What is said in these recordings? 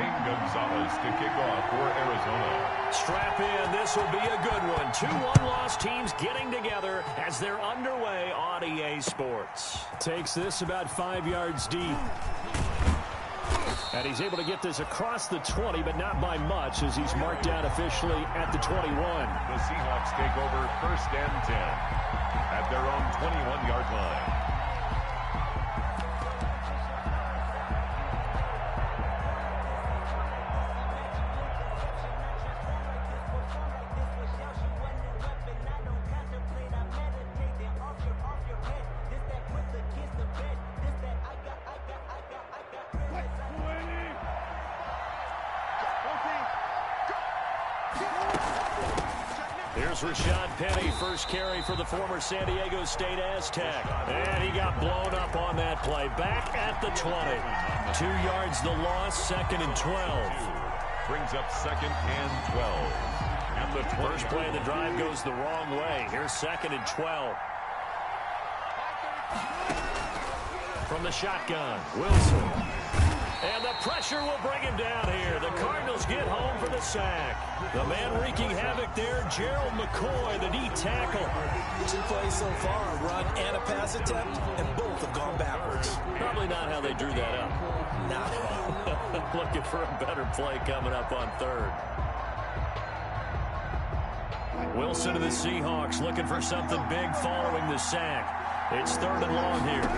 Gonzalez to kick off for Arizona. Strap in. This will be a good one. 2 one-loss teams getting together as they're underway on EA Sports. Takes this about 5 yards deep. And he's able to get this across the 20, but not by much as he's marked down officially at the 21. The Seahawks take over 1st and 10 at their own 21-yard line. Here's Rashad Penny, first carry for the former San Diego State Aztec. And he got blown up on that play. Back at the 20. 2 yards the loss, 2nd and 12. Brings up 2nd and 12. And the first play of the drive goes the wrong way. Here's 2nd and 12. From the shotgun, Wilson. And the pressure will bring him down here. The Cardinals get home for the sack. The man wreaking havoc there, Gerald McCoy, the D tackle. 2 plays so far, a run and a pass attempt, and both have gone backwards. Probably not how they drew that up. Not at all. Looking for a better play coming up on 3rd. Wilson to the Seahawks, looking for something big following the sack. It's 3rd and long here.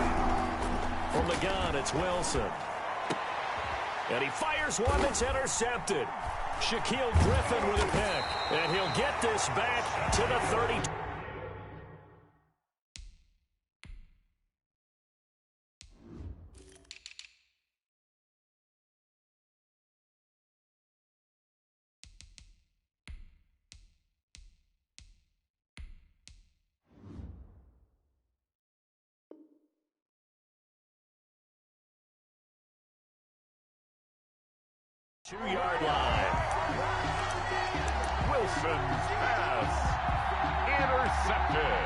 From the gun, it's Wilson. And he fires one that's intercepted. Shaquille Griffin with a pick. And he'll get this back to the 30. Two-yard line. Wilson's pass. Intercepted.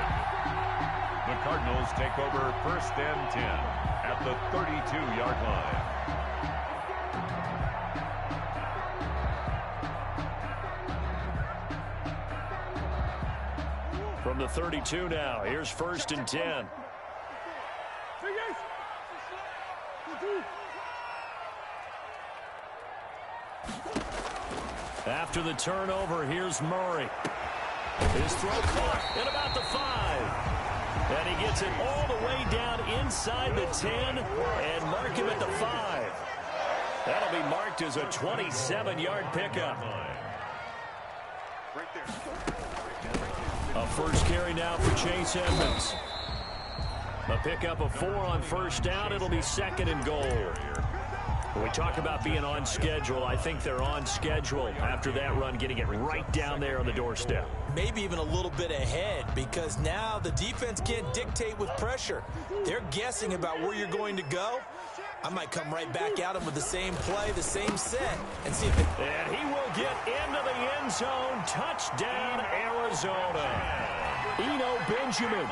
The Cardinals take over 1st and 10 at the 32-yard line. From the 32 now, here's 1st and 10. After the turnover, here's Murray. His throw caught at about the 5. And he gets it all the way down inside the 10 and mark him at the 5. That'll be marked as a 27-yard pickup. A first carry now for Chase Edmonds. A pickup of 4 on 1st down. It'll be 2nd and goal. When we talk about being on schedule, I think they're on schedule after that run, getting it right down there on the doorstep. Maybe even a little bit ahead, because now the defense can't dictate with pressure. They're guessing about where you're going to go. I might come right back at him with the same play, the same set, and see if it... And he will get into the end zone. Touchdown, Arizona. Eno Benjamin,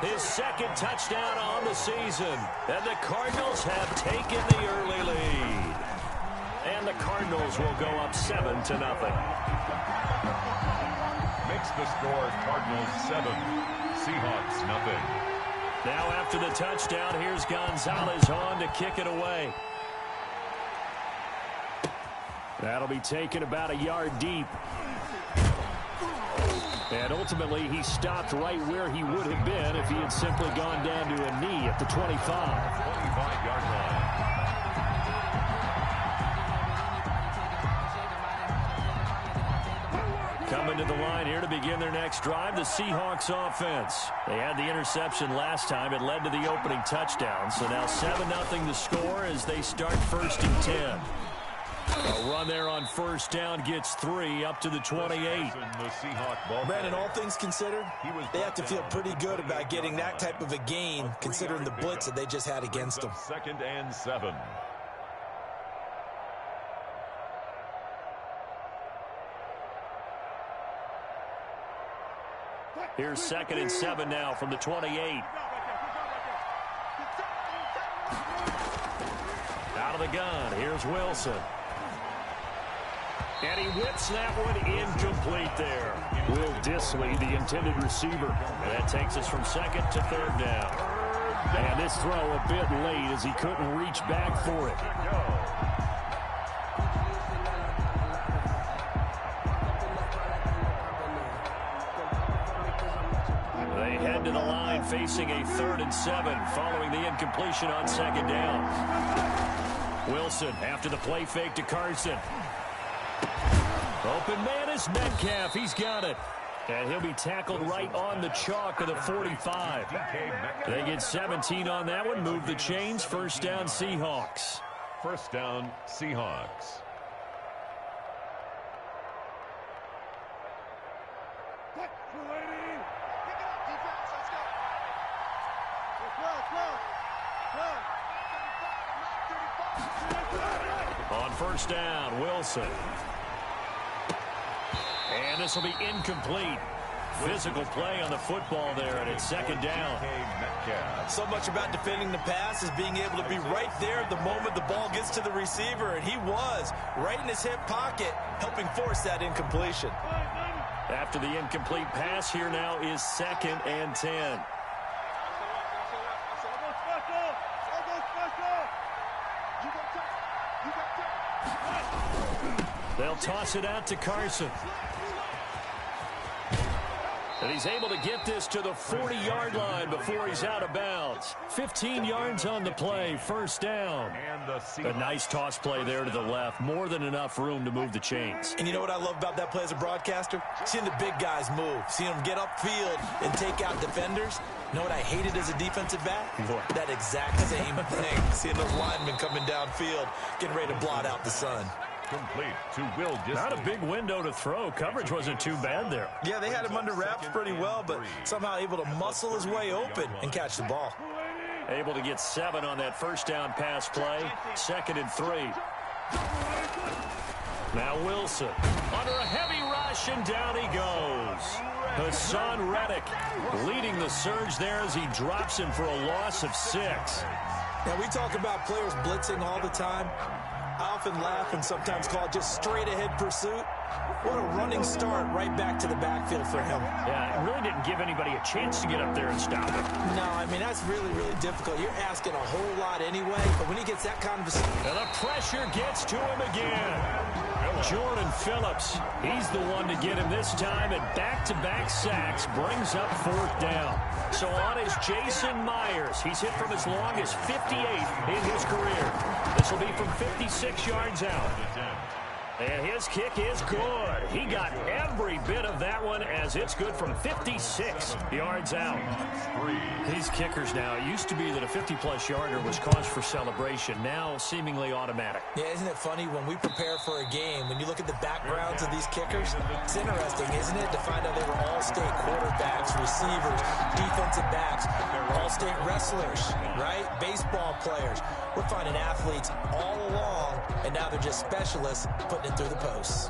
his 2nd touchdown on the season. And the Cardinals have taken the early lead. And the Cardinals will go up 7-0. Makes the score Cardinals 7, Seahawks 0. Now after the touchdown, here's Gonzalez on to kick it away. That'll be taken about a yard deep. And ultimately, he stopped right where he would have been if he had simply gone down to a knee at the 25. 25-yard line. Coming to the line here to begin their next drive, the Seahawks offense. They had the interception last time. It led to the opening touchdown. So now 7-0 the score as they start 1st and 10. A run there on 1st down gets 3 up to the 28. Brandon, all things considered, they have to feel pretty good about getting that type of a gain, considering the blitz that they just had against them. 2nd and 7. Here's 2nd and 7 now from the 28. Out of the gun, here's Wilson. And he whips that one incomplete there. Will Dissly, the intended receiver. And that takes us from second to third down. And this throw a bit late as he couldn't reach back for it. They head to the line facing a 3rd and 7 following the incompletion on second down. Wilson after the play fake to Carson. Open man is Metcalf. He's got it. And he'll be tackled right on the chalk of the 45. They get 17 on that one. Move the chains. First down, Seahawks. First down, Seahawks. On first down, Wilson. And this will be incomplete. Physical play on the football there, and it's second down. So much about defending the pass is being able to be right there at the moment the ball gets to the receiver, and he was right in his hip pocket, helping force that incompletion. After the incomplete pass, here now is 2nd and 10. They'll toss it out to Carson. And he's able to get this to the 40-yard line before he's out of bounds. 15 yards on the play, first down. A nice toss play there to the left. More than enough room to move the chains. And you know what I love about that play as a broadcaster? Seeing the big guys move. Seeing them get upfield and take out defenders. You know what I hated as a defensive back? What? That exact same thing. Seeing those linemen coming downfield, getting ready to blot out the sun. Complete to Will Dissly. Not a big window to throw. Coverage wasn't too bad there. Yeah, they had him under wraps pretty well, but somehow able to muscle his way open and catch the ball. Able to get 7 on that first down pass play. 2nd and 3. Now Wilson under a heavy rush, and down he goes. Hassan Reddick leading the surge there as he drops him for a loss of 6. Now, we talk about players blitzing all the time. I often laugh and sometimes call it just straight-ahead pursuit. What a running start right back to the backfield for him. Yeah, it really didn't give anybody a chance to get up there and stop him. No, I mean, that's really, really difficult. You're asking a whole lot anyway, but when he gets that kind of... And the pressure gets to him again. Jordan Phillips, he's the one to get him this time, and back-to-back sacks brings up 4th down. So on is Jason Myers. He's hit from as long as 58 in his career. This will be from 56 yards out. And his kick is good. He got every bit of that one as it's good from 56 yards out. These kickers now, it used to be that a 50-plus yarder was cause for celebration. Now seemingly automatic. Yeah, isn't it funny when we prepare for a game, when you look at the backgrounds of these kickers, it's interesting, isn't it, to find out they were all-state quarterbacks, receivers, defensive backs, all-state wrestlers, right? Baseball players. We're finding athletes all along, and now they're just specialists putting it through the posts.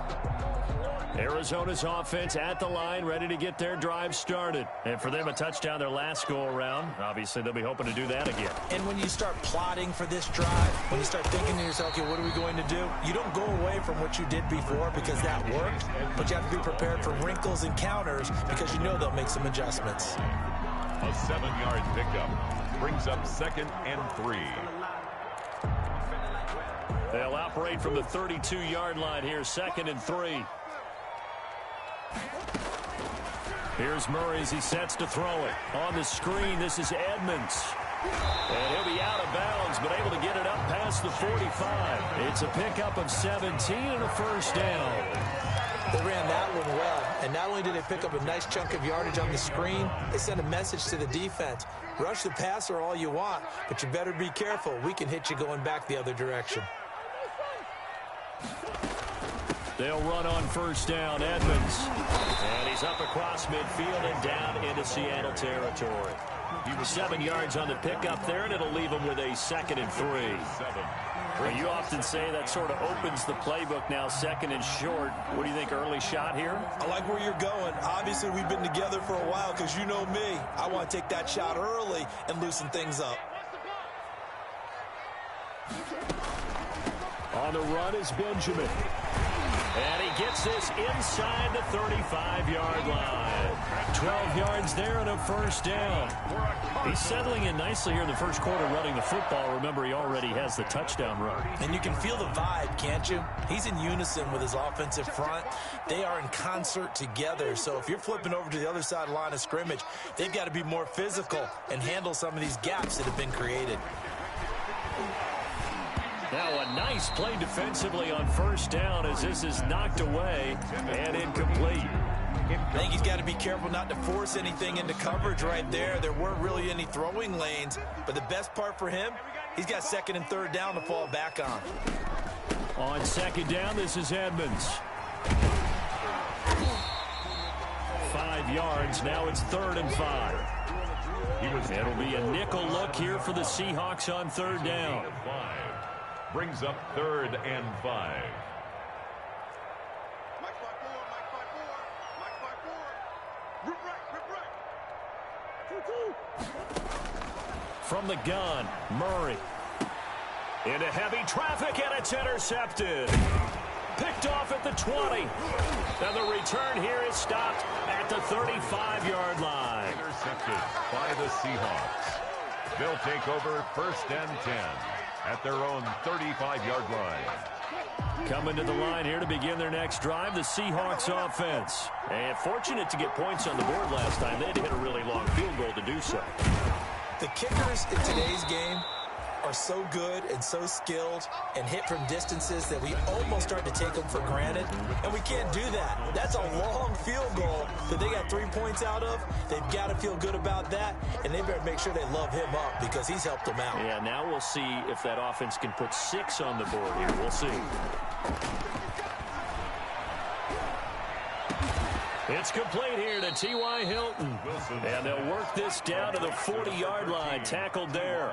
Arizona's offense at the line, ready to get their drive started. And for them, a touchdown their last go-around. Obviously, they'll be hoping to do that again. And when you start plotting for this drive, when you start thinking to yourself, okay, what are we going to do? You don't go away from what you did before because that worked, but you have to be prepared for wrinkles and counters because you know they'll make some adjustments. A 7-yard pickup brings up 2nd and 3. They'll operate from the 32-yard line here, 2nd and 3. Here's Murray as he sets to throw it. On the screen, this is Edmonds. And he'll be out of bounds, but able to get it up past the 45. It's a pickup of 17 and a first down. They ran that one well, and not only did they pick up a nice chunk of yardage on the screen, they sent a message to the defense. Rush the passer all you want, but you better be careful. We can hit you going back the other direction. They'll run on first down, Edmonds. And he's up across midfield and down into Seattle territory. He was 7 yards on the pickup there, and it'll leave him with a 2nd and 3. Well, you often say that sort of opens the playbook now, 2nd and short. What do you think, early shot here? I like where you're going. Obviously, we've been together for a while because you know me. I want to take that shot early and loosen things up. On the run is Benjamin. And he gets this inside the 35-yard line. 12 yards there and a first down. He's settling in nicely here in the first quarter running the football. Remember, he already has the touchdown run. And you can feel the vibe, can't you? He's in unison with his offensive front. They are in concert together. So if you're flipping over to the other side of the line of scrimmage, they've got to be more physical and handle some of these gaps that have been created. Now a nice play defensively on first down as this is knocked away and incomplete. I think he's got to be careful not to force anything into coverage right there. There weren't really any throwing lanes, but the best part for him, he's got second and third down to fall back on. On second down, this is Edmonds. 5 yards, now it's 3rd and 5. It'll be a nickel look here for the Seahawks on third down. Brings up 3rd and 5. From the gun, Murray. Into heavy traffic, and it's intercepted. Picked off at the 20. And the return here is stopped at the 35-yard line. Intercepted by the Seahawks. They'll take over 1st and 10 at their own 35-yard line. Coming to the line here to begin their next drive, the Seahawks offense. And fortunate to get points on the board last time. They had to hit a really long field goal to do so. The kickers in today's game are so good and so skilled and hit from distances that we almost start to take them for granted, and we can't do that. That's a long field goal that they got 3 points out of. They've got to feel good about that, and they better make sure they love him up because he's helped them out. Yeah, now we'll see if that offense can put 6 on the board here. We'll see. It's complete here to T.Y. Hilton. And they'll work this down to the 40-yard line. Tackled there.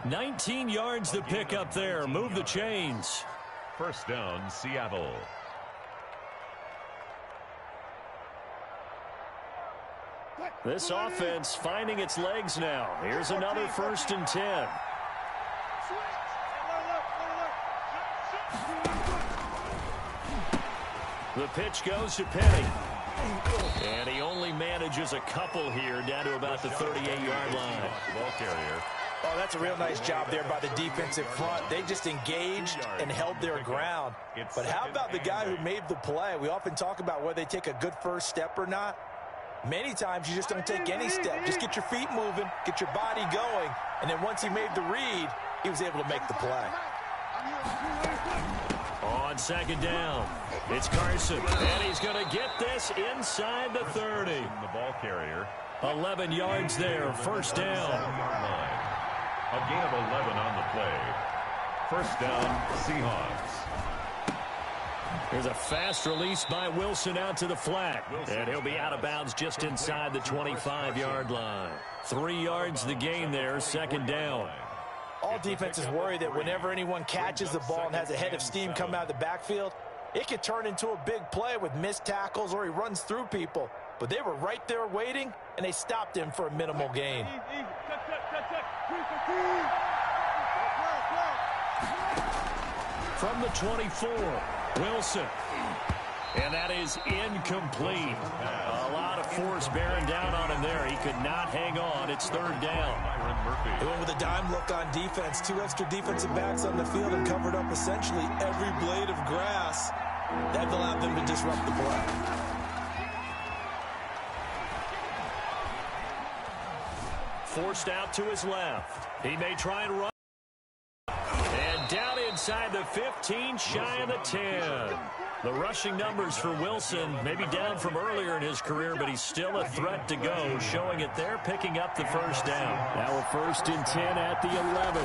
19 yards to pick up there. Move the chains. First down, Seattle. This offense finding its legs now. Here's another 1st and 10. The pitch goes to Penny. And he only manages a couple here down to about the 38-yard line. Ball carrier. Oh, that's a real nice job there by the defensive front. They just engaged and held their ground. But how about the guy who made the play? We often talk about whether they take a good first step or not. Many times you just don't take any step. Just get your feet moving, get your body going, and then once he made the read, he was able to make the play. On second down, it's Carson, and he's going to get this inside the 30. The ball carrier. 11 yards there, first down. A gain of 11 on the play. First down, Seahawks. There's a fast release by Wilson out to the flat, and he'll be out of bounds just inside the 25-yard line. 3 yards the gain there, second down. All defenses worry that whenever anyone catches the ball and has a head of steam come out of the backfield, it could turn into a big play with missed tackles or he runs through people. But they were right there waiting, and they stopped him for a minimal gain. From the 24, Wilson. And that is incomplete. A lot of force bearing down on him there. He could not hang on. It's third down. They went with a dime look on defense. 2 extra defensive backs on the field and covered up essentially every blade of grass. That allowed them to disrupt the play. Forced out to his left. He may try and run. And down inside the 15, shy of the 10. The rushing numbers for Wilson maybe down from earlier in his career, but he's still a threat to go, showing it there, picking up the first down. Now a 1st and 10 at the 11.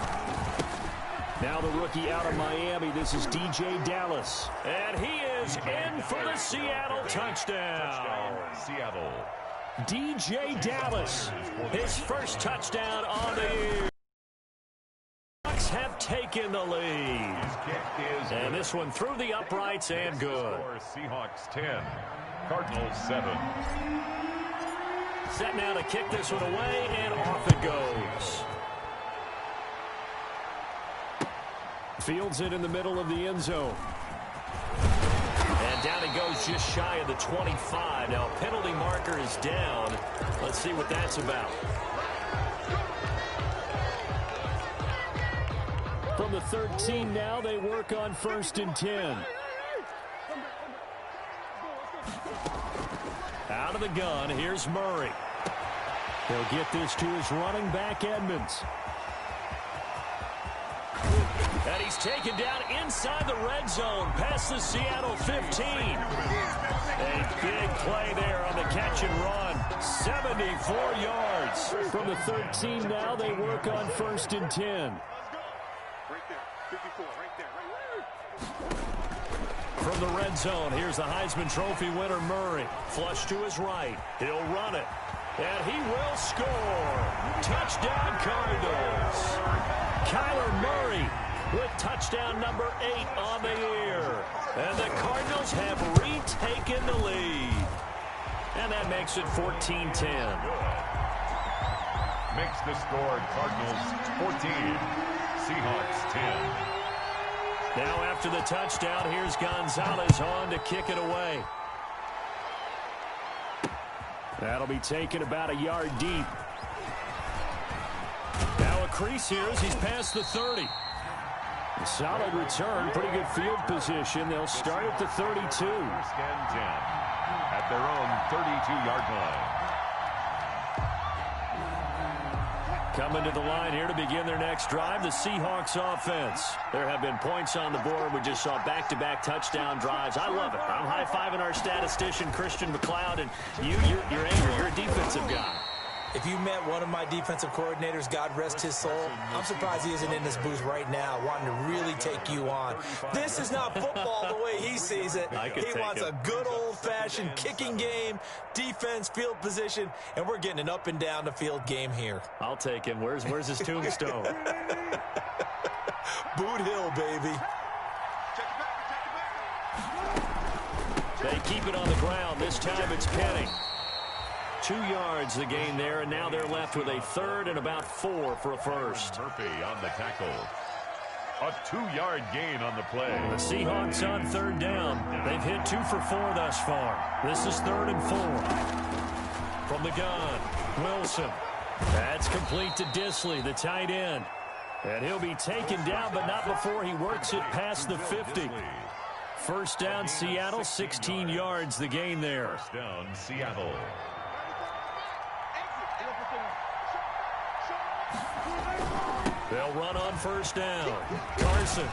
Now the rookie out of Miami, this is DJ Dallas. And he is in for the Seattle touchdown. Seattle. DJ Dallas, his first touchdown on the year. Bucks have taken the lead. And this one through the uprights and good. Seahawks 10, Cardinals 7. Set now to kick this one away, and off it goes. Fields it in the middle of the end zone. And just shy of the 25. Now, penalty marker is down. Let's see what that's about. From the 13 now, they work on 1st and 10. Out of the gun, here's Murray. He'll get this to his running back, Edmonds. And he's taken down inside the red zone, past the Seattle 15. A big play there on the catch and run. 74 yards. From the 13 now, they work on 1st and 10. From the red zone, here's the Heisman Trophy winner, Murray. Flush to his right. He'll run it. And he will score. Touchdown, Cardinals. Kyler Murray with touchdown number 8 on the year. And the Cardinals have retaken the lead. And that makes it 14-10. Makes the score Cardinals 14, Seahawks 10. Now after the touchdown, here's Gonzalez on to kick it away. That'll be taken about a yard deep. Now a crease here as he's past the 30. A solid return, pretty good field position. They'll start at the 32. First and 10 at their own 32-yard line. Coming to the line here to begin their next drive, the Seahawks offense. There have been points on the board. We just saw back-to-back touchdown drives. I love it. I'm high-fiving our statistician, Christian McLeod, and you're angry. You're a defensive guy. If you met one of my defensive coordinators, God rest his soul, I'm surprised he isn't in this booth right now wanting to really take you on. This is not football the way he sees it. He wants a good old-fashioned kicking game, defense, field position, and we're getting an up and down the field game here. I'll take him. Where's his tombstone? Boot Hill, baby. They keep it on the ground. This time it's Penny. 2 yards the gain there, and now they're left with a 3rd and about 4 for a first. Murphy on the tackle. A 2-yard gain on the play. The Seahawks on 3rd down. They've hit 2 for 4 thus far. This is 3rd and 4. From the gun, Wilson. That's complete to Disley, the tight end. And he'll be taken down, but not before he works it past the 50. First down, Seattle, 16 yards the gain there. First down, Seattle. They'll run on first down. Carson.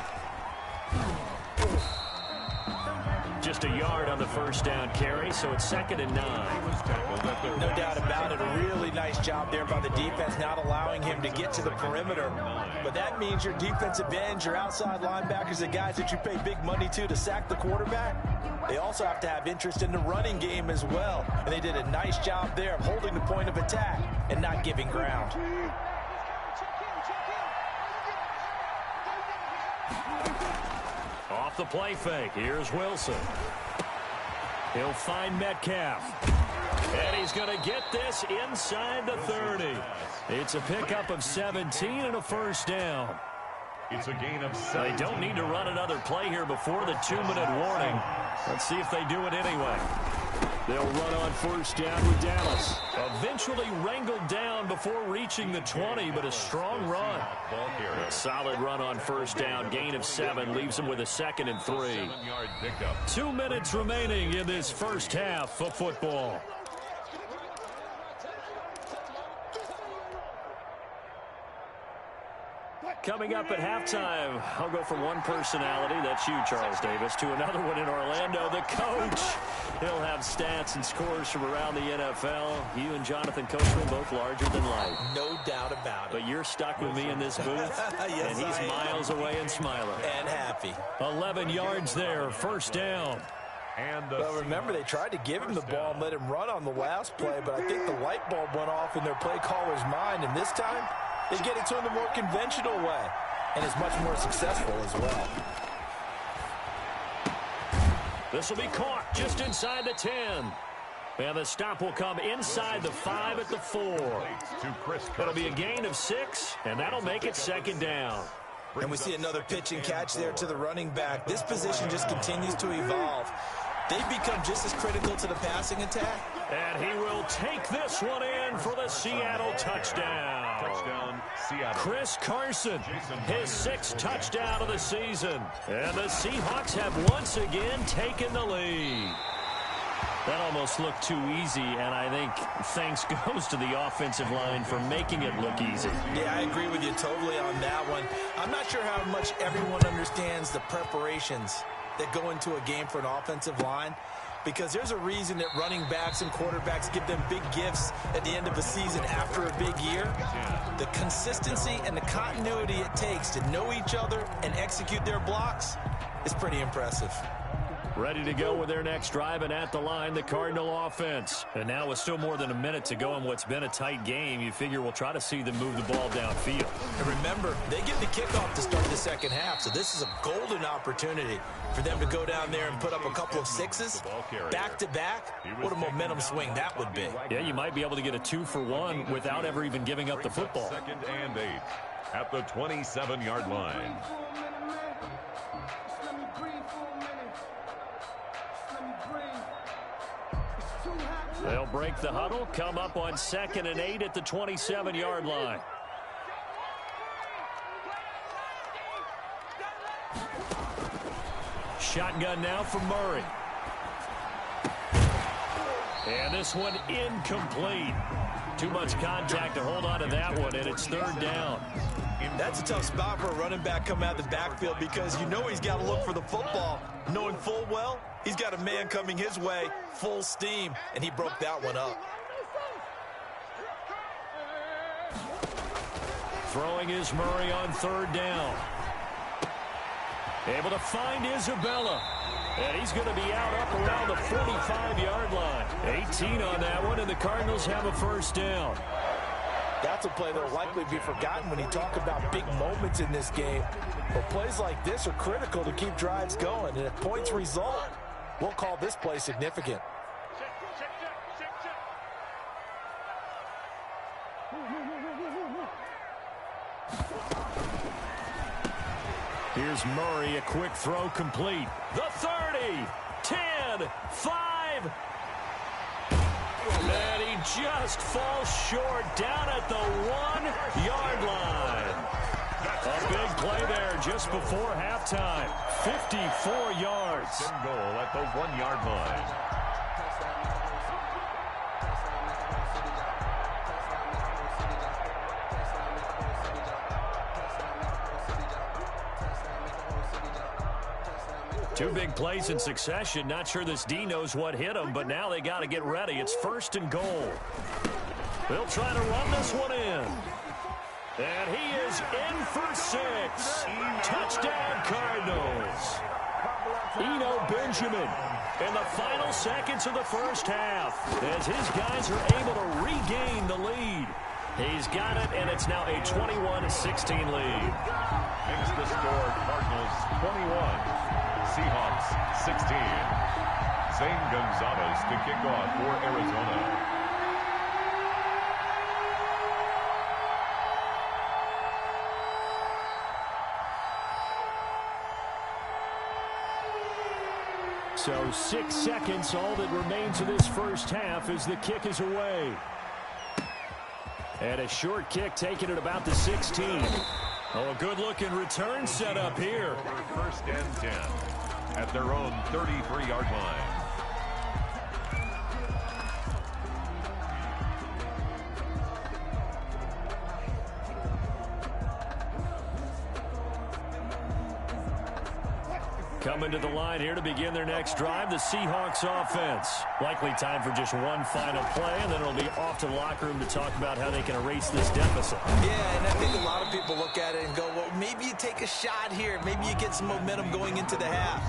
Just a yard on the first down carry, so it's 2nd and 9. No doubt about it. A really nice job there by the defense, not allowing him to get to the perimeter. But that means your defensive ends, your outside linebackers, the guys that you pay big money to sack the quarterback, they also have to have interest in the running game as well. And they did a nice job there of holding the point of attack and not giving ground. Off the play fake, here's Wilson. He'll find Metcalf. And he's going to get this inside the 30. It's a pickup of 17 and a first down. It's a gain of 7. They don't need to run another play here before the 2-minute warning. Let's see if they do it anyway. They'll run on first down with Dallas. Eventually wrangled down before reaching the 20, but a strong run. A solid run on first down. Gain of 7 leaves them with a 2nd and 3. 7-yard pickup. 2 minutes remaining in this first half of football. Coming up at halftime, I'll go from one personality, that's you, Charles Davis, to another one in Orlando, the coach. He'll have stats and scores from around the NFL. You and Jonathan Coachman both larger than life. No doubt about it. But you're stuck with me in this booth, yes, and he's miles away and smiling. And happy. 11 yards there, first down. And well, remember, they tried to give him the ball and let him run on the last play, but I think the light bulb went off in their play caller's mind, and this time, they get it to him the more conventional way, and it's much more successful as well. This will be caught just inside the 10. And the stop will come inside the 5 at the 4. It'll be a gain of 6, and that'll make it 2nd down. And we see another pitch and catch there to the running back. This position just continues to evolve. they've become just as critical to the passing attack. And he will take this one in for the Seattle touchdown. Touchdown, Seattle. Chris Carson, his 6th touchdown of the season. And the Seahawks have once again taken the lead. That almost looked too easy, and I think thanks goes to the offensive line for making it look easy. Yeah, I agree with you totally on that one. I'm not sure how much everyone understands the preparations that go into a game for an offensive line, because there's a reason that running backs and quarterbacks give them big gifts at the end of a season after a big year. The consistency and the continuity it takes to know each other and execute their blocks is pretty impressive. Ready to go with their next drive, and at the line, the Cardinal offense. And now with still more than a minute to go in what's been a tight game, you figure we'll try to see them move the ball downfield. And remember, they get the kickoff to start the second half, so this is a golden opportunity for them to go down there and put up a couple of sixes back-to-back. What a momentum swing that would be. Yeah, you might be able to get a 2-for-1 without ever even giving up the football. 2nd and 8 at the 27-yard line. They'll break the huddle, come up on 2nd and 8 at the 27-yard line. Shotgun now from Murray. And this one incomplete. Too much contact to hold on to that one, and it's 3rd down. That's a tough spot for a running back coming out of the backfield, because you know he's got to look for the football, knowing full well he's got a man coming his way full steam, and he broke that one up. Throwing is Murray on 3rd down. Able to find Isabella. And he's going to be out up around the 45-yard line. 18 on that one, and the Cardinals have a 1st down. That's a play that will likely be forgotten when you talk about big moments in this game. But plays like this are critical to keep drives going. And if points result, we'll call this play significant. Here's Murray, a quick throw complete. The 30, 10, 5. And he just falls short down at the 1-yard line. A big play there just before halftime. 54 yards. Goal at the 1-yard line. Two big plays in succession. Not sure this D knows what hit him, but now they got to get ready. It's 1st and goal. They'll try to run this one in. And he is in for 6. Touchdown, Cardinals. Eno Benjamin in the final seconds of the 1st half as his guys are able to regain the lead. He's got it, and it's now a 21-16 lead. Makes the score Cardinals 21. Seahawks 16. Zane Gonzalez to kick off for Arizona. So 6 seconds, all that remains of this 1st half as the kick is away. And a short kick taken at about the 16. Oh, a good-looking return set up here. 1st and 10 at their own 33-yard line. Coming to the line here to begin their next drive, the Seahawks offense. Likely time for just one final play, and then it'll be off to the locker room to talk about how they can erase this deficit. Yeah, and I think a lot of people look at it and go, well, maybe you take a shot here. Maybe you get some momentum going into the half.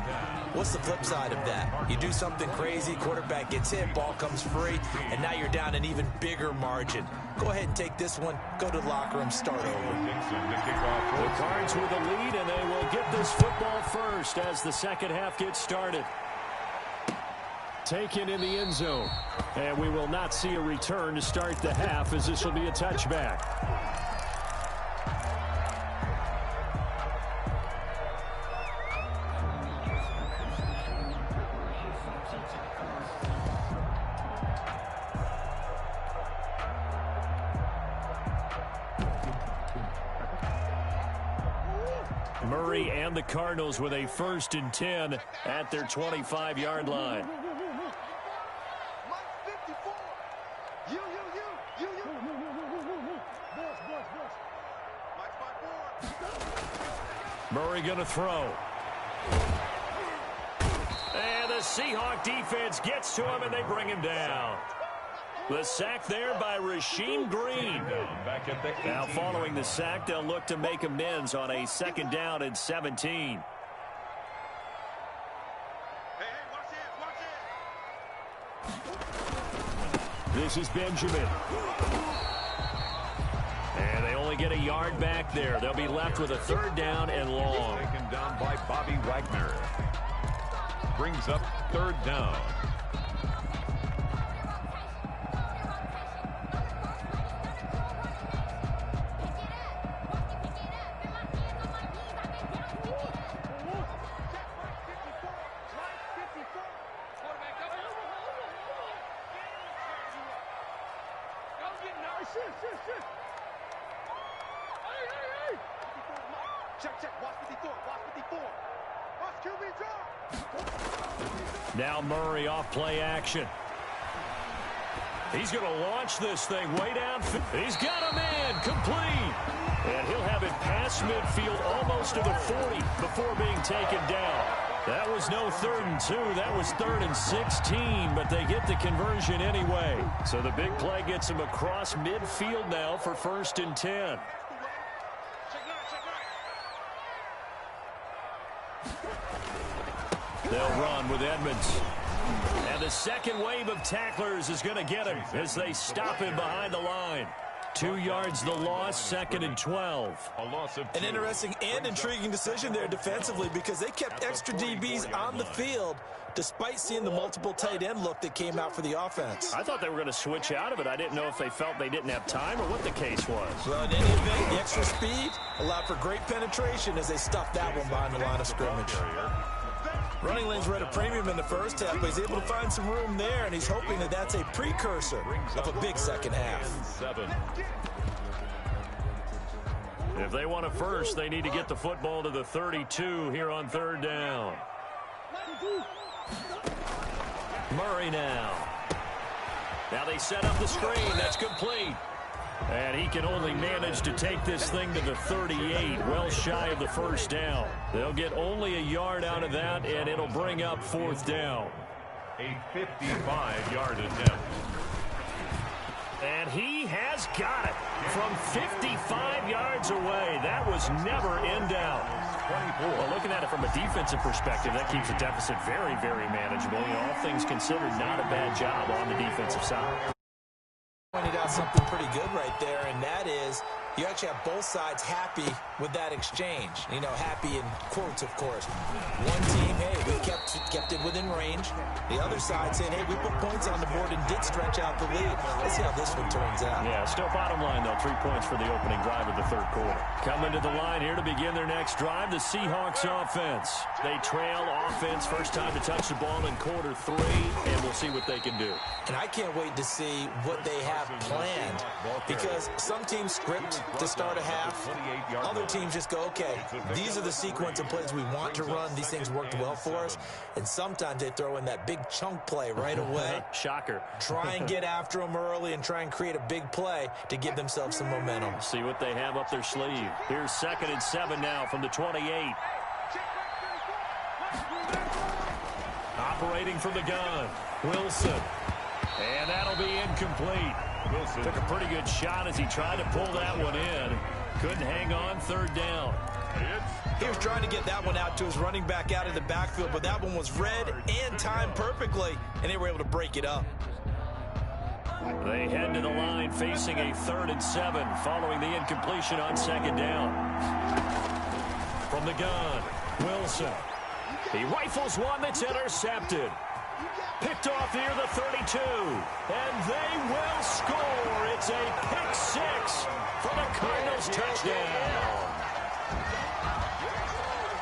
What's the flip side of that? You do something crazy, quarterback gets hit, ball comes free, and now you're down an even bigger margin. Go ahead and take this one, go to the locker room, start over. The Cards with the lead, and they will get this football first as the second half gets started. Taken in the end zone. And we will not see a return to start the half, as this will be a touchback. Murray and the Cardinals with a 1st and 10 at their 25-yard line. Murray going to throw. And the Seahawk defense gets to him, and they bring him down. The sack there by Rasheem Green. Now following the sack, they'll look to make amends on a 2nd down and 17. This is Benjamin. And they only get a yard back there. They'll be left with a 3rd down and long. Taken down by Bobby Wagner. Brings up 3rd down. Now Murray off play action. He's going to launch this thing way down. He's got a man complete. And he'll have it past midfield almost to the 40 before being taken down. That was no 3rd and 2. That was 3rd and 16, but they get the conversion anyway. So the big play gets him across midfield now for 1st and 10. They'll run with Edmonds. And the second wave of tacklers is going to get him as they stop him behind the line. 2 yards the loss, 2nd and 12. A loss of 2. An interesting and intriguing decision there defensively because they kept extra DBs on the field despite seeing the multiple tight end look that came out for the offense. I thought they were going to switch out of it. I didn't know if they felt they didn't have time or what the case was. Well, in any event, the extra speed allowed for great penetration as they stuffed that one behind the line of scrimmage. Running lanes were at a premium in the first half, but he's able to find some room there, and he's hoping that that's a precursor of a big second half. If they want a first, they need to get the football to the 32 here on 3rd down. Murray now. Now they set up the screen. That's complete. And he can only manage to take this thing to the 38, well shy of the 1st down. They'll get only a yard out of that, and it'll bring up 4th down. A 55-yard attempt. And he has got it from 55 yards away. That was never in doubt. 24. Well, looking at it from a defensive perspective, that keeps the deficit very, very manageable. You know, all things considered, not a bad job on the defensive side. Pointed out something pretty good right there, and that is you actually have both sides happy with that exchange. You know, happy in quotes, of course. One team, hey, we kept it within range. The other side saying, hey, we put points on the board and did stretch out the lead. Let's see how this one turns out. Yeah, still bottom line, though. 3 points for the opening drive of the 3rd quarter. Coming to the line here to begin their next drive, the Seahawks offense. They trail offense, first time to touch the ball in quarter 3, and we'll see what they can do. And I can't wait to see what they have planned, because some teams script to start a half. Other teams just go, okay, these are the sequence of plays we want to run. These things worked well for us. And sometimes they throw in that big chunk play right away. Shocker. Try and get after them early and try and create a big play to give themselves some momentum. See what they have up their sleeve. Here's 2nd and 7 now from the 28. Operating from the gun, Wilson. And that'll be incomplete. Wilson took a pretty good shot as he tried to pull that one in. Couldn't hang on, 3rd down. He was trying to get that one out to his running back out of the backfield, but that one was read and timed perfectly, and they were able to break it up. They head to the line facing a 3rd and 7 following the incompletion on 2nd down. From the gun, Wilson. He rifles one that's intercepted. Picked off near the 32, and they will score. It's a pick 6 for the Cardinals touchdown.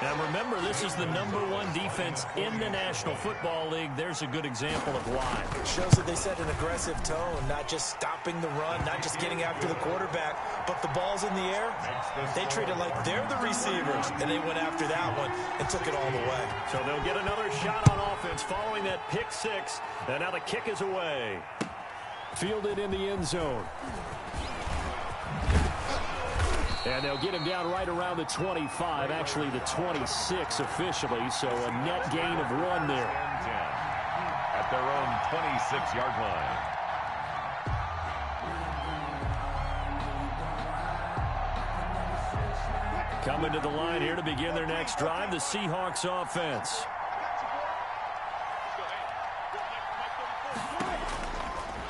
Now remember, this is the #1 defense in the National Football League. There's a good example of why. It shows that they set an aggressive tone, not just stopping the run, not just getting after the quarterback, but the ball's in the air. They treat it like they're the receivers, and they went after that one and took it all the way. So they'll get another shot on offense following that pick six, and now the kick is away. Fielded in the end zone. And they'll get him down right around the 25, actually the 26 officially, so a net gain of 1 there. At their own 26-yard line. Coming to the line here to begin their next drive, the Seahawks offense.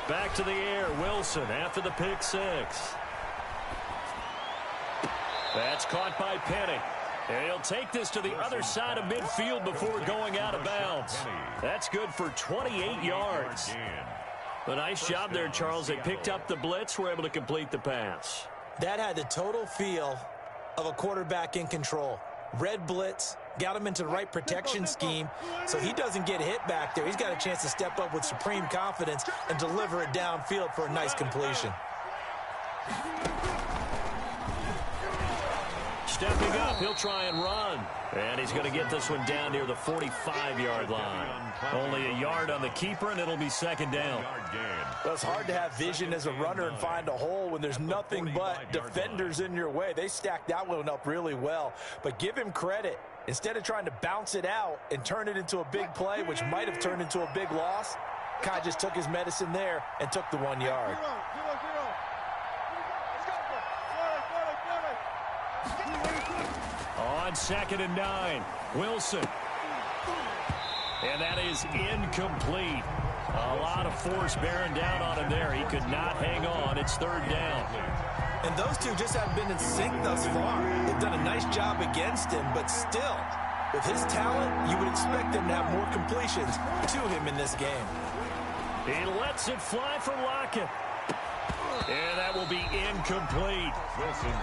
Back to the air, Wilson after the pick six. That's caught by Penny. And he'll take this to the other side of midfield before going out of bounds. That's good for 28 yards. A nice job there, Charles. They picked up the blitz, were able to complete the pass. That had the total feel of a quarterback in control. Red blitz, got him into the right protection scheme, so he doesn't get hit back there. He's got a chance to step up with supreme confidence and deliver it downfield for a nice completion. Stepping up, he'll try and run. And he's going to get this one down near the 45-yard line. Only a yard on the keeper, and it'll be second down. Well, it's hard to have vision as a runner and find a hole when there's nothing but defenders in your way. They stacked that one up really well. But give him credit. Instead of trying to bounce it out and turn it into a big play, which might have turned into a big loss, Kai just took his medicine there and took the 1 yard. On 2nd and 9, Wilson. And that is incomplete. A lot of force bearing down on him there. He could not hang on. It's 3rd down. And those two just haven't been in sync thus far. They've done a nice job against him, but still, with his talent, you would expect them to have more completions to him in this game. He lets it fly from Lockett. And that will be incomplete.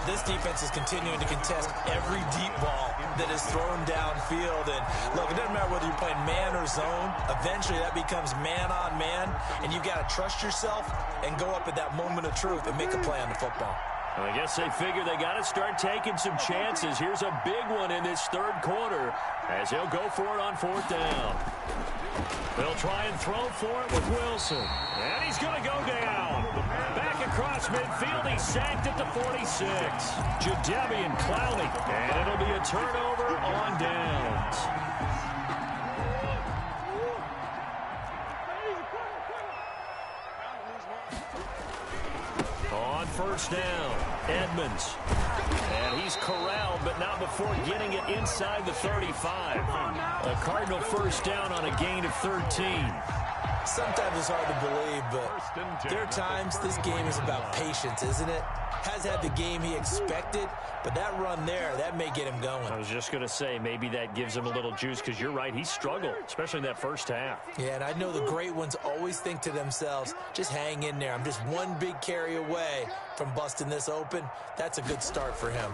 This defense is continuing to contest every deep ball that is thrown downfield. And look, it doesn't matter whether you're playing man or zone. Eventually that becomes man on man. And you've got to trust yourself and go up at that moment of truth and make a play on the football. Well, I guess they figure they got to start taking some chances. Here's a big one in this 3rd quarter as he'll go for it on 4th down. They'll try and throw for it with Wilson. And he's going to go down. Back across midfield. He's sacked at the 46. Jadeveon Clowney. And it'll be a turnover on downs. On 1st down, Edmonds. And he's corralled, but not before getting it inside the 35. A Cardinal 1st down on a gain of 13. Sometimes it's hard to believe, but there are times this game is about patience, isn't it? Has had the game he expected, but that run there, that may get him going. I was just going to say, maybe that gives him a little juice, because you're right, he struggled, especially in that 1st half. Yeah, and I know the great ones always think to themselves, just hang in there. I'm just one big carry away from busting this open. That's a good start for him.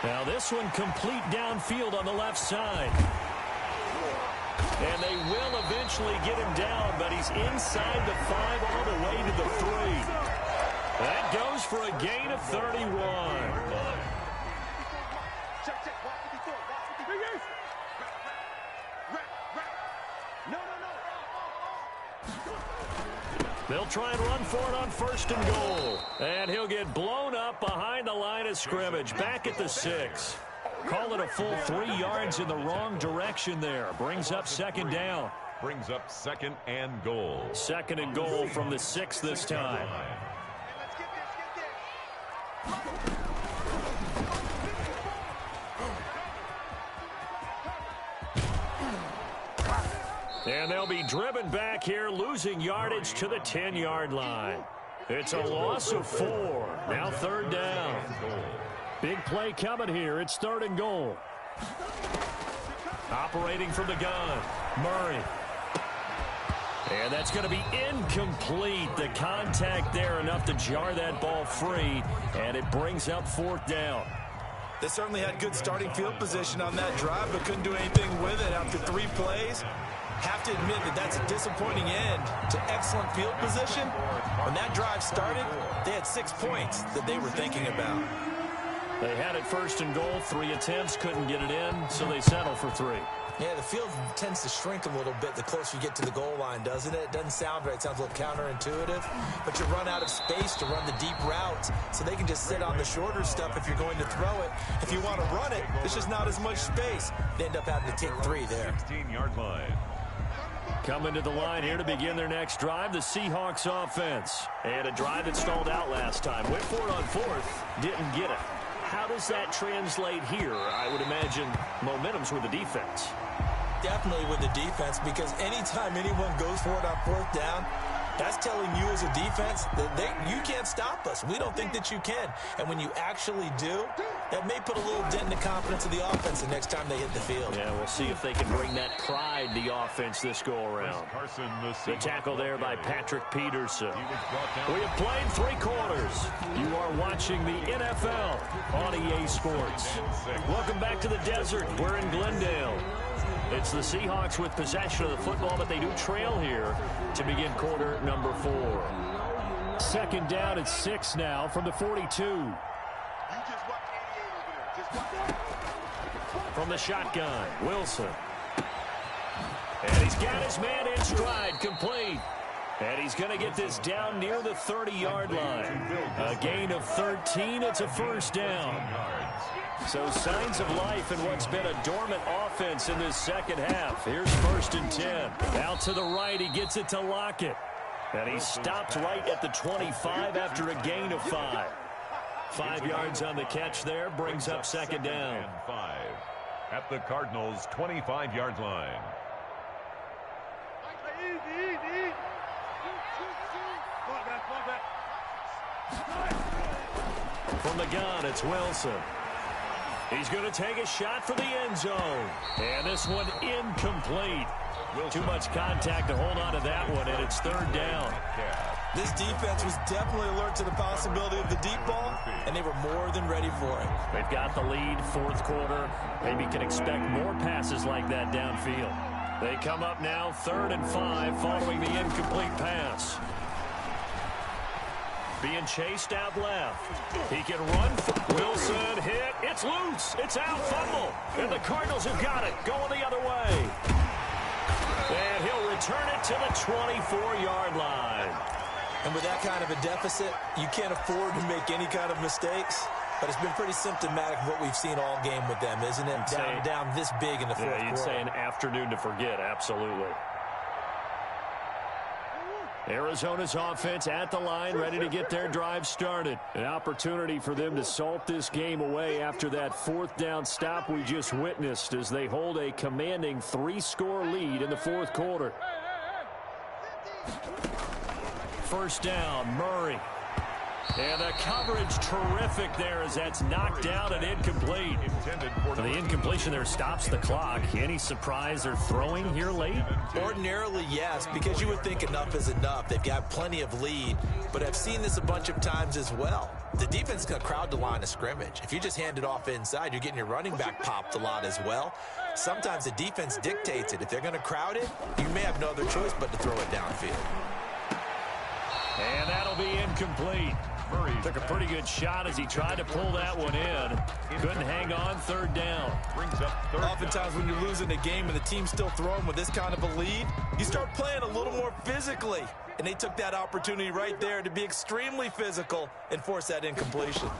Now this one complete downfield on the left side. And they will eventually get him down, but he's inside the 5 all the way to the 3. That goes for a gain of 31. They'll try and run for it on 1st and goal. And he'll get blown up behind the line of scrimmage, back at the 6. Call it a full 3 yards in the wrong direction there. Brings up 2nd down. Brings up 2nd and goal. 2nd and goal from the 6 this time. And they'll be driven back here, losing yardage to the 10-yard line. It's a loss of 4. Now 3rd down. Big play coming here. It's 3rd and goal. Operating from the gun, Murray. And that's going to be incomplete. The contact there enough to jar that ball free, and it brings up 4th down. They certainly had good starting field position on that drive, but couldn't do anything with it after 3 plays. Have to admit that that's a disappointing end to excellent field position. When that drive started, they had 6 points that they were thinking about. They had it 1st and goal, 3 attempts, couldn't get it in, so they settle for 3. Yeah, the field tends to shrink a little bit the closer you get to the goal line, doesn't it? It doesn't sound right. It sounds a little counterintuitive. But you run out of space to run the deep routes, so they can just sit on the shorter stuff if you're going to throw it. If you want to run it, there's just not as much space. They end up having to take 3 there. 16-yard line. Coming to the line here to begin their next drive, the Seahawks offense. And a drive that stalled out last time. Went for it on 4th, didn't get it. How does that translate here? I would imagine momentum's with the defense. Definitely with the defense, because anytime anyone goes for it on 4th down, that's telling you as a defense that you can't stop us. We don't think that you can. And when you actually do, that may put a little dent in the confidence of the offense the next time they hit the field. Yeah, we'll see if they can bring that pride to the offense this go-around. The tackle there by Patrick Peterson. We have played 3 quarters. You are watching the NFL on EA Sports. Welcome back to the desert. We're in Glendale. It's the Seahawks with possession of the football, but they do trail here to begin quarter number 4. 2nd down at 6 now from the 42. From the shotgun, Wilson. And he's got his man in stride, complete. And he's going to get this down near the 30-yard line. A gain of 13, it's a 1st down. So signs of life in what's been a dormant offense in this 2nd half. Here's 1st and 10. Out to the right, he gets it to Lockett. And he stopped right at the 25 after a gain of 5. 5 yards on the catch there, brings up 2nd down. 5 at the Cardinals' 25-yard line. From the gun, it's Wilson. He's going to take a shot for the end zone. And this one incomplete. Too much contact to hold on to that one, and it's 3rd down. This defense was definitely alert to the possibility of the deep ball, and they were more than ready for it. They've got the lead, 4th quarter. Maybe can expect more passes like that downfield. They come up now 3rd and 5 following the incomplete pass. Being chased out left. He can run. Wilson hit. It's loose. It's out. Fumble. And the Cardinals have got it. Going the other way. And he'll return it to the 24-yard line. And with that kind of a deficit, you can't afford to make any kind of mistakes. But it's been pretty symptomatic of what we've seen all game with them, isn't it? Down this big in the 4th quarter. You'd say an afternoon to forget. Absolutely. Arizona's offense at the line, ready to get their drive started. An opportunity for them to salt this game away after that 4th down stop we just witnessed as they hold a commanding 3-score lead in the 4th quarter. 1st down, Murray. And the coverage terrific there as that's knocked out and incomplete. So the incompletion there stops the clock. Any surprise they're throwing here late? Ordinarily, yes, because you would think enough is enough. They've got plenty of lead, but I've seen this a bunch of times as well. The defense is going to crowd the line of scrimmage. If you just hand it off inside, you're getting your running back popped a lot as well. Sometimes the defense dictates it. If they're going to crowd it, you may have no other choice but to throw it downfield. And that'll be incomplete. Murray took a pretty good shot as he tried to pull that one in. Couldn't hang on. 3rd down. Oftentimes when you're losing a game and the team's still throwing with this kind of a lead, you start playing a little more physically. And they took that opportunity right there to be extremely physical and force that incompletion.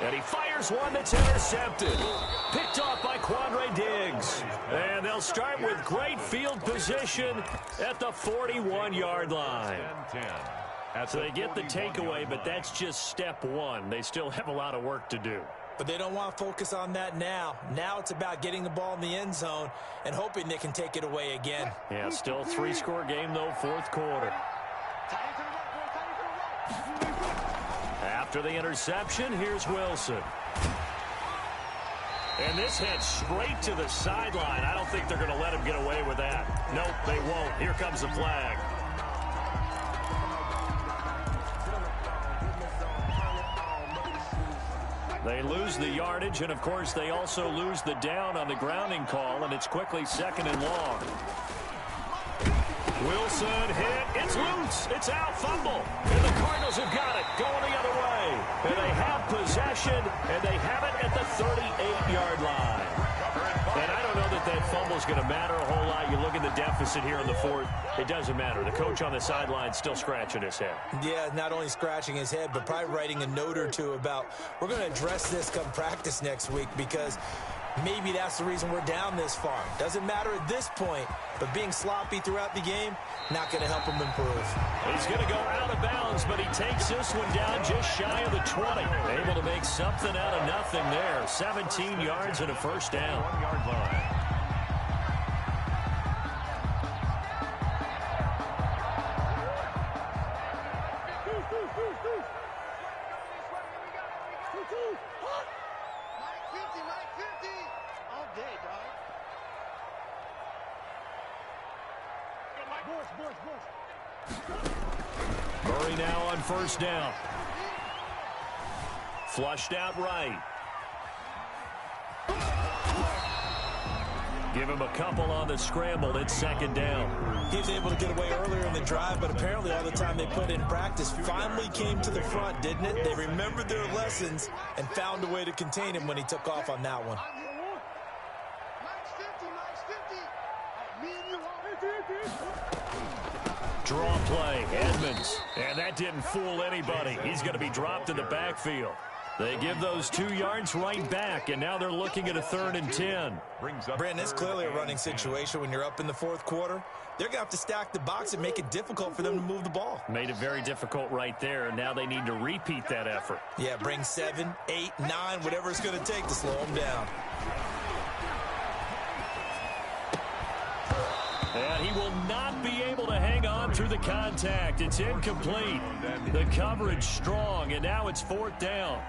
And he fires one that's intercepted. Picked off by Quandre Diggs. And they'll start with great field position at the 41-yard line. So they get the takeaway, but that's just step 1. They still have a lot of work to do. But they don't want to focus on that now. Now it's about getting the ball in the end zone and hoping they can take it away again. Yeah, still a 3-score game, though, 4th quarter. After the interception, here's Wilson. And this heads straight to the sideline. I don't think they're going to let him get away with that. Nope, they won't. Here comes the flag. They lose the yardage, and, of course, they also lose the down on the grounding call, and it's quickly 2nd and long. Wilson hit. It's loose. It's out. Fumble. And the Cardinals have got it. Going the other way. And they have possession, and they have it at the 38-yard line. And I don't know that that fumble is going to matter a whole lot. You look at the deficit here in the 4th. It doesn't matter. The coach on the sideline still scratching his head. Yeah, not only scratching his head, but probably writing a note or two about, we're going to address this come practice next week, because maybe that's the reason we're down this far. Doesn't matter at this point, but being sloppy throughout the game, not going to help him improve. He's going to go out of bounds, but he takes this one down just shy of the 20. Able to make something out of nothing there. 17 yards and a first down. 1-yard line. Murray now on first down. Flushed out right. Give him a couple on the scramble. It's 2nd down. He was able to get away earlier in the drive, but apparently all the time they put in practice finally came to the front, didn't it? They remembered their lessons and found a way to contain him when he took off on that one. Draw play, Edmonds. And that didn't fool anybody. He's going to be dropped in the backfield. They give those 2 yards right back, and now they're looking at a 3rd and 10. Brandon, it's clearly a running situation when you're up in the 4th quarter. They're going to have to stack the box and make it difficult for them to move the ball. Made it very difficult right there. Now they need to repeat that effort. Yeah, bring 7, 8, 9, whatever it's going to take to slow them down. And he will not be able to hang on through the contact. It's incomplete. The coverage strong, and now it's 4th down.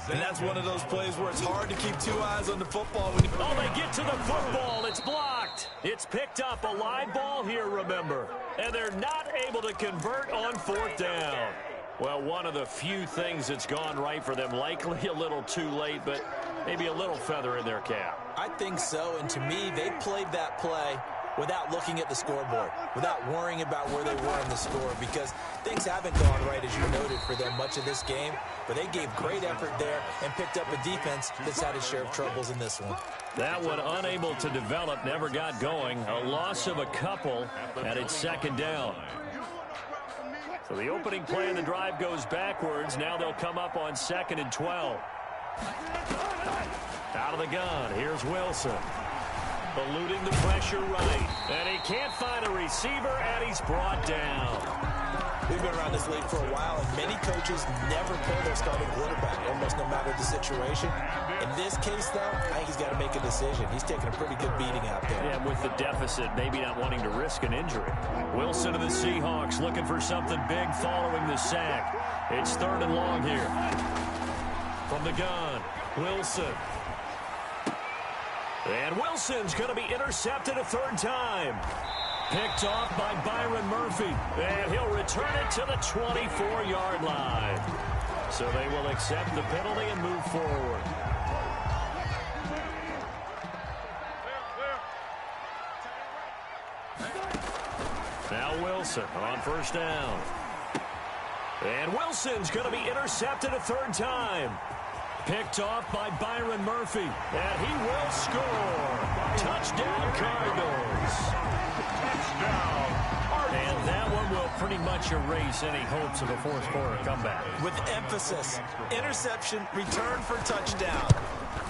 And that's one of those plays where it's hard to keep 2 eyes on the football. Oh, they get to the football. It's blocked. It's picked up. A live ball here, remember. And they're not able to convert on 4th down. Well, one of the few things that's gone right for them. Likely a little too late, but maybe a little feather in their cap. I think so, and to me, they played that play without looking at the scoreboard, without worrying about where they were in the score, because things haven't gone right, as you noted, for them much of this game. But they gave great effort there and picked up a defense that's had its share of troubles in this one. That one unable to develop, never got going. A loss of a couple, and it's 2nd down. So the opening play of the drive goes backwards. Now they'll come up on 2nd and 12. Out of the gun, here's Wilson. Eluding the pressure right. And he can't find a receiver, and he's brought down. We've been around this league for a while, and many coaches never pull their starting quarterback, almost no matter the situation. In this case, though, I think he's got to make a decision. He's taking a pretty good beating out there. Yeah, with the deficit, maybe not wanting to risk an injury. Wilson of the Seahawks looking for something big following the sack. It's 3rd and long here. From the gun, Wilson. And Wilson's going to be intercepted a 3rd time. Picked off by Byron Murphy. And he'll return it to the 24-yard line. So they will accept the penalty and move forward. Now Wilson on 1st down. And Wilson's going to be intercepted a 3rd time. Picked off by Byron Murphy. And he will score. Touchdown, Cardinals. Touchdown. And that one will pretty much erase any hopes of a 4th quarter comeback. With emphasis, interception, return for touchdown.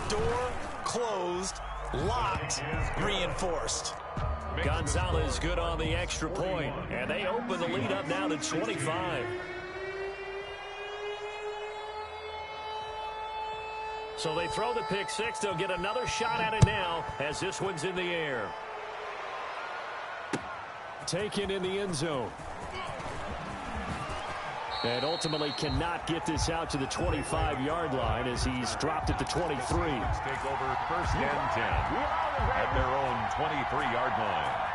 Door closed, locked, reinforced. Gonzalez good on the extra point. And they open the lead up now to 25. So they throw the pick 6. They'll get another shot at it now as this one's in the air. Taken in the end zone. And ultimately cannot get this out to the 25-yard line as he's dropped at the 23. Take over first and 10 at their own 23-yard line.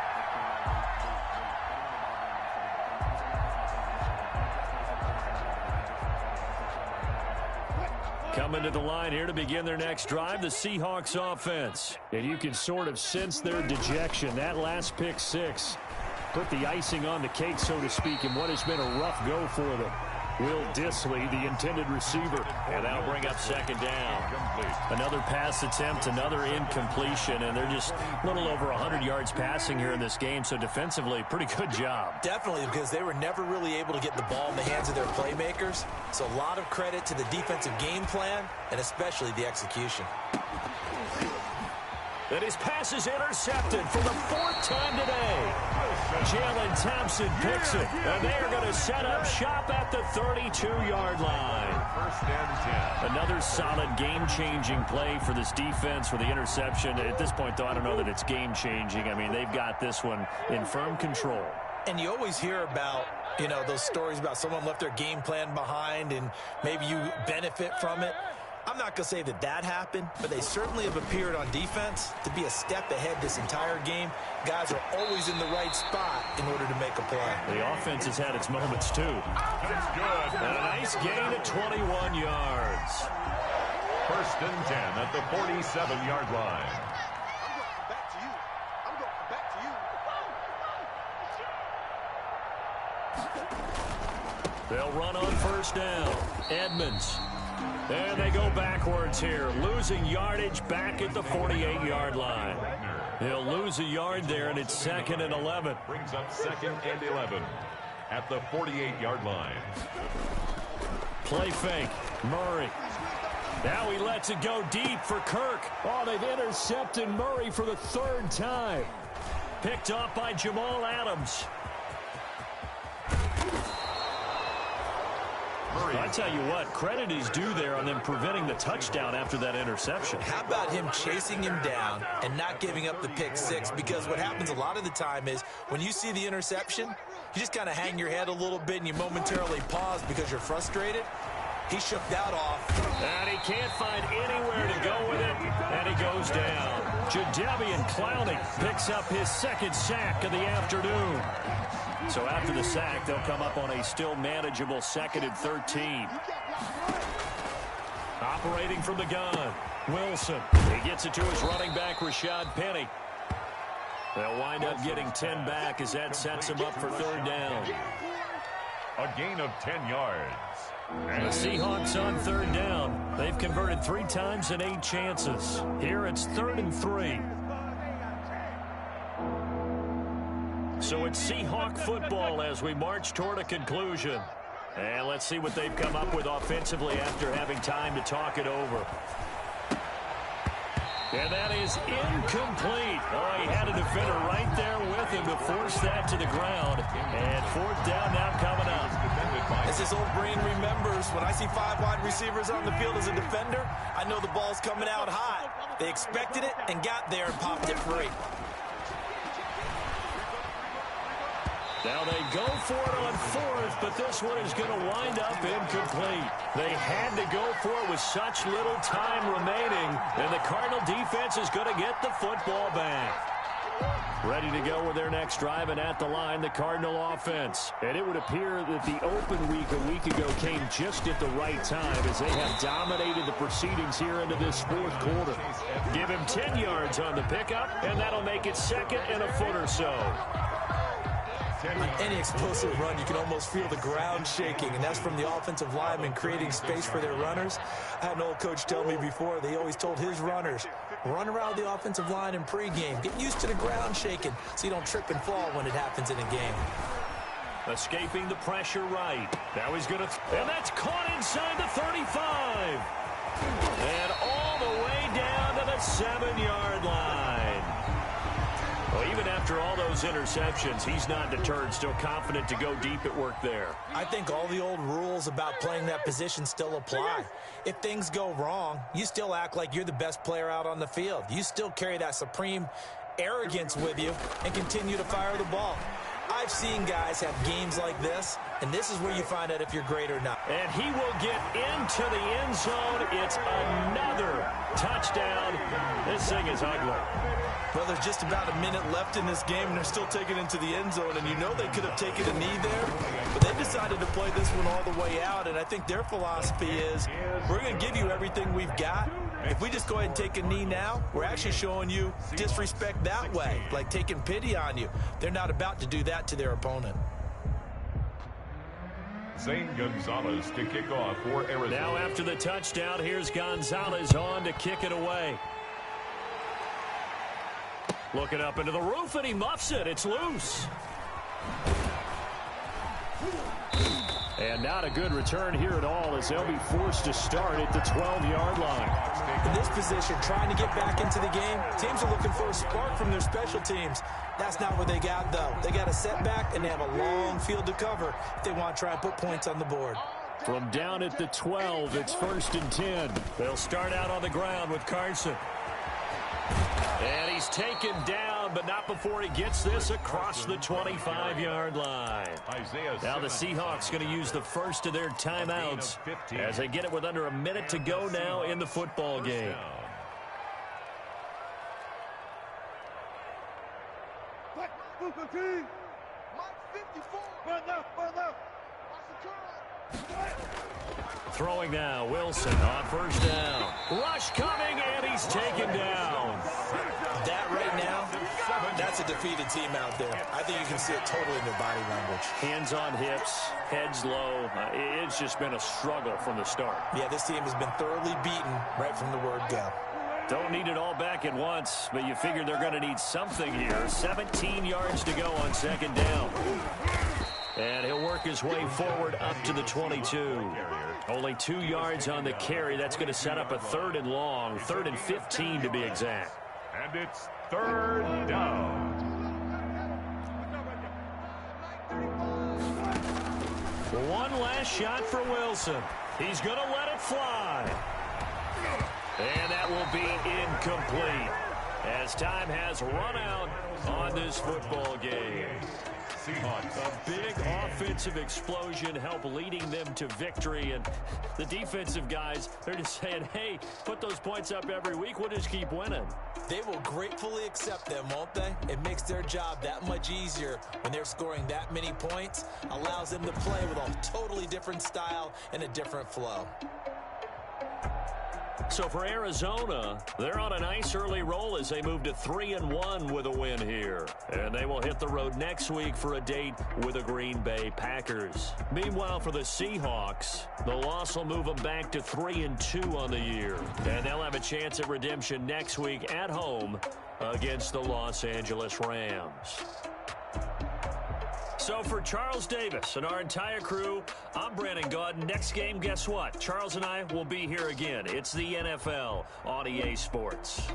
Coming to the line here to begin their next drive, the Seahawks offense. And you can sort of sense their dejection. That last pick six put the icing on the cake, so to speak, in what has been a rough go for them. Will Dissly, the intended receiver. And that'll bring up second down. Another pass attempt, another incompletion, and they're just a little over 100 yards passing here in this game, so defensively, pretty good job. Definitely, because they were never really able to get the ball in the hands of their playmakers. So a lot of credit to the defensive game plan, and especially the execution. And his pass is intercepted for the fourth time today. Jalen Thompson picks it, and they are going to set up shop at the 32-yard line. First and 10. Another solid game-changing play for this defense for the interception. At this point, though, I don't know that it's game-changing. I mean, they've got this one in firm control. And you always hear about, you know, those stories about someone left their game plan behind and maybe you benefit from it. I'm not going to say that that happened, but they certainly have appeared on defense to be a step ahead this entire game. Guys are always in the right spot in order to make a play. The offense has had its moments, too. That's good. And a nice gain of 21 yards. First and 10 at the 47-yard line. They'll run on first down. Edmonds. And they go backwards here, losing yardage back at the 48-yard line. He'll lose a yard there, and it's second and 11. Brings up second and 11 at the 48-yard line. Play fake. Murray. Now he lets it go deep for Kirk. Oh, they've intercepted Murray for the third time. Picked off by Jamal Adams. I tell you what, credit is due there on them preventing the touchdown after that interception. How about him chasing him down and not giving up the pick six? Because what happens a lot of the time is when you see the interception, you just kind of hang your head a little bit and you momentarily pause because you're frustrated. He shook that off. And he can't find anywhere to go with it, and he goes down. Jadeveon Clowney picks up his second sack of the afternoon. So after the sack, they'll come up on a still manageable second and 13. Operating from the gun, Wilson. He gets it to his running back, Rashad Penny. They'll wind up getting 10 back as that sets him up for third down. A gain of 10 yards. And the Seahawks on third down. They've converted 3 times in 8 chances. Here it's 3rd and 3. So it's Seahawk football as we march toward a conclusion. And let's see what they've come up with offensively after having time to talk it over. And that is incomplete. Oh, he had a defender right there with him to force that to the ground. And fourth down now coming up. As his old brain remembers, when I see 5 wide receivers on the field as a defender, I know the ball's coming out high. They expected it and got there and popped it free. Now they go for it on fourth, but this one is going to wind up incomplete. They had to go for it with such little time remaining, and the Cardinal defense is going to get the football back. Ready to go with their next drive, and at the line, the Cardinal offense. And it would appear that the open week a week ago came just at the right time as they have dominated the proceedings here into this fourth quarter. Give him 10 yards on the pickup, and that'll make it second and a foot or so. On any explosive run, you can almost feel the ground shaking, and that's from the offensive linemen creating space for their runners. I had an old coach tell me before, they always told his runners, run around the offensive line in pregame. Get used to the ground shaking so you don't trip and fall when it happens in a game. Escaping the pressure right. Now he's going to, and that's caught inside the 35. And all the way down to the 7-yard line. Well, even after all those interceptions, he's not deterred, still confident to go deep at work there. I think all the old rules about playing that position still apply. If things go wrong, you still act like you're the best player out on the field. You still carry that supreme arrogance with you and continue to fire the ball. I've seen guys have games like this, and this is where you find out if you're great or not. And he will get into the end zone. It's another touchdown. This thing is ugly. Well, there's just about a minute left in this game, and they're still taking it into the end zone. And you know they could have taken a knee there, but they decided to play this one all the way out. And I think their philosophy is, we're going to give you everything we've got. If we just go ahead and take a knee now, we're actually showing you disrespect that way, like taking pity on you. They're not about to do that to their opponent. Zane Gonzalez to kick off for Arizona. Now after the touchdown, here's Gonzalez on to kick it away. Looking up into the roof, and he muffs it. It's loose. And not a good return here at all, as they'll be forced to start at the 12-yard line. In this position, trying to get back into the game, teams are looking for a spark from their special teams. That's not what they got, though. They got a setback, and they have a long field to cover if they want to try and put points on the board. From down at the 12, it's 1st and 10. They'll start out on the ground with Carson. And he's taken down, but not before he gets this across the 25-yard line. Now the Seahawks going to use the first of their timeouts as they get it with under a minute to go now in the football game. Throwing now, Wilson on 1st down. Rush coming, and he's taken down. That right now, that's a defeated team out there. I think you can see it totally in their body language. Hands on hips, heads low. It's just been a struggle from the start. Yeah, this team has been thoroughly beaten right from the word go. Don't need it all back at once, but you figure they're going to need something here. 17 yards to go on 2nd down. And he'll work his way forward up to the 22. Only 2 yards on the carry. That's going to set up a 3rd and long, 3rd and 15 to be exact. And it's 3rd down. One last shot for Wilson. He's going to let it fly. And that will be incomplete as time has run out on this football game. A big offensive explosion helped leading them to victory, and the defensive guys, they're just saying, hey, put those points up every week, we'll just keep winning. They will gratefully accept them, won't they? It makes their job that much easier when they're scoring that many points, allows them to play with a totally different style and a different flow. So for Arizona, they're on a nice early roll as they move to 3-1 with a win here. And they will hit the road next week for a date with the Green Bay Packers. Meanwhile, for the Seahawks, the loss will move them back to 3-2 on the year. And they'll have a chance at redemption next week at home against the Los Angeles Rams. So for Charles Davis and our entire crew, I'm Brandon Gaudin. Next game, guess what? Charles and I will be here again. It's the NFL on EA Sports.